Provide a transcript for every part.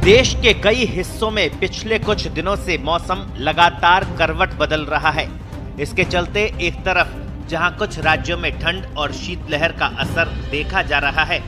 देश के कई हिस्सों में पिछले कुछ दिनों से मौसम लगातार करवट बदल रहा है। इसके चलते एक तरफ जहां कुछ राज्यों में ठंड और शीतलहर का असर देखा जा रहा है,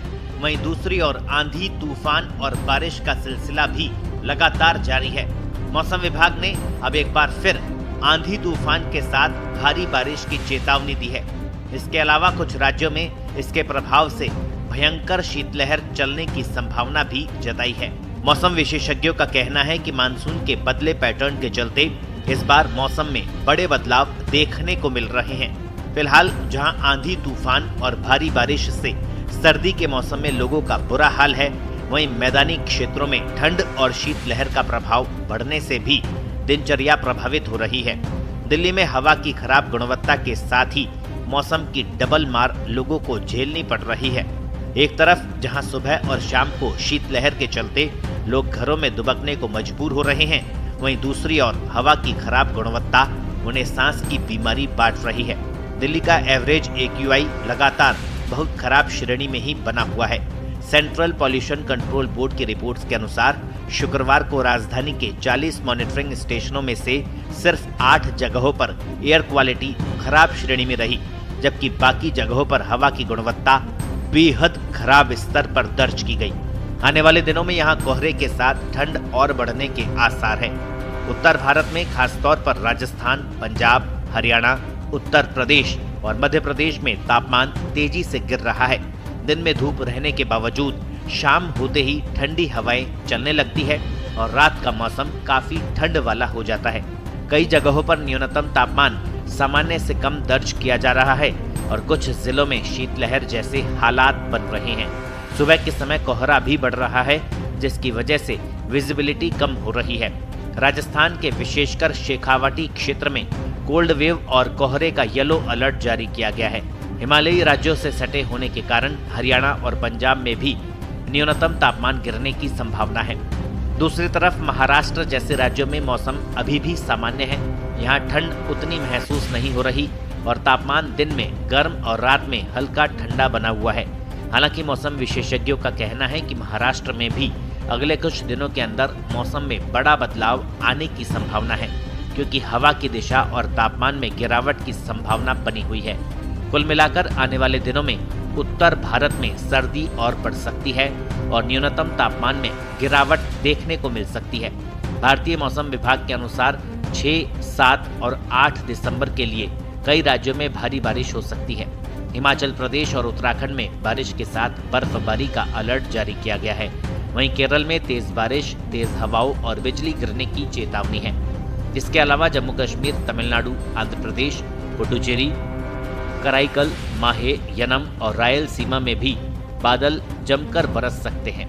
वहीं दूसरी ओर आंधी, तूफान और बारिश का सिलसिला भी लगातार जारी है। मौसम विभाग ने अब एक बार फिर आंधी तूफान के साथ भारी बारिश की चेतावनी दी है। इसके अलावा कुछ राज्यों में इसके प्रभाव से भयंकर शीतलहर चलने की संभावना भी जताई है। मौसम विशेषज्ञों का कहना है कि मानसून के बदले पैटर्न के चलते इस बार मौसम में बड़े बदलाव देखने को मिल रहे हैं। फिलहाल जहां आंधी, तूफान और भारी बारिश से सर्दी के मौसम में लोगों का बुरा हाल है, वहीं मैदानी क्षेत्रों में ठंड और शीतलहर का प्रभाव बढ़ने से भी दिनचर्या प्रभावित हो रही है। दिल्ली में हवा की खराब गुणवत्ता के साथ ही मौसम की डबल मार लोगों को झेलनी पड़ रही है। एक तरफ जहां सुबह और शाम को शीतलहर के चलते लोग घरों में दुबकने को मजबूर हो रहे हैं, वहीं दूसरी ओर हवा की खराब गुणवत्ता उन्हें सांस की बीमारी बांट रही है। दिल्ली का एवरेज AQI लगातार बहुत खराब श्रेणी में ही बना हुआ है। सेंट्रल पॉल्यूशन कंट्रोल बोर्ड की रिपोर्ट्स के अनुसार शुक्रवार को राजधानी के 40 मॉनिटरिंग स्टेशनों में से सिर्फ 8 जगहों पर एयर क्वालिटी खराब श्रेणी में रही, जबकि बाकी जगहों पर हवा की गुणवत्ता बेहद खराब स्तर पर दर्ज की गई। आने वाले दिनों में यहां कोहरे के साथ ठंड और बढ़ने के आसार हैं। उत्तर भारत में खासतौर पर राजस्थान, पंजाब, हरियाणा, उत्तर प्रदेश और मध्य प्रदेश में तापमान तेजी से गिर रहा है। दिन में धूप रहने के बावजूद शाम होते ही ठंडी हवाएं चलने लगती है और रात का मौसम काफी ठंड वाला हो जाता है। कई जगहों पर न्यूनतम तापमान सामान्य से कम दर्ज किया जा रहा है और कुछ जिलों में शीतलहर जैसे हालात बन रहे हैं। सुबह के समय कोहरा भी बढ़ रहा है, जिसकी वजह से विजिबिलिटी कम हो रही है। राजस्थान के विशेषकर शेखावाटी क्षेत्र में कोल्ड वेव और कोहरे का येलो अलर्ट जारी किया गया है। हिमालयी राज्यों से सटे होने के कारण हरियाणा और पंजाब में भी न्यूनतम तापमान गिरने की संभावना है। दूसरी तरफ महाराष्ट्र जैसे राज्यों में मौसम अभी भी सामान्य है। यहाँ ठंड उतनी महसूस नहीं हो रही और तापमान दिन में गर्म और रात में हल्का ठंडा बना हुआ है। हालांकि मौसम विशेषज्ञों का कहना है कि महाराष्ट्र में भी अगले कुछ दिनों के अंदर मौसम में बड़ा बदलाव आने की संभावना है, क्योंकि हवा की दिशा और तापमान में गिरावट की संभावना बनी हुई है। कुल मिलाकर आने वाले दिनों में उत्तर भारत में सर्दी और बढ़ सकती है और न्यूनतम तापमान में गिरावट देखने को मिल सकती है। भारतीय मौसम विभाग के अनुसार 6, 7 और 8 दिसंबर के लिए कई राज्यों में भारी बारिश हो सकती है। हिमाचल प्रदेश और उत्तराखंड में बारिश के साथ बर्फबारी का अलर्ट जारी किया गया है। वहीं केरल में तेज बारिश, तेज हवाओं और बिजली गिरने की चेतावनी है। इसके अलावा जम्मू कश्मीर, तमिलनाडु, आंध्र प्रदेश, पुडुचेरी, कराईकल, माहे, यनम और रायलसीमा में भी बादल जमकर बरस सकते हैं।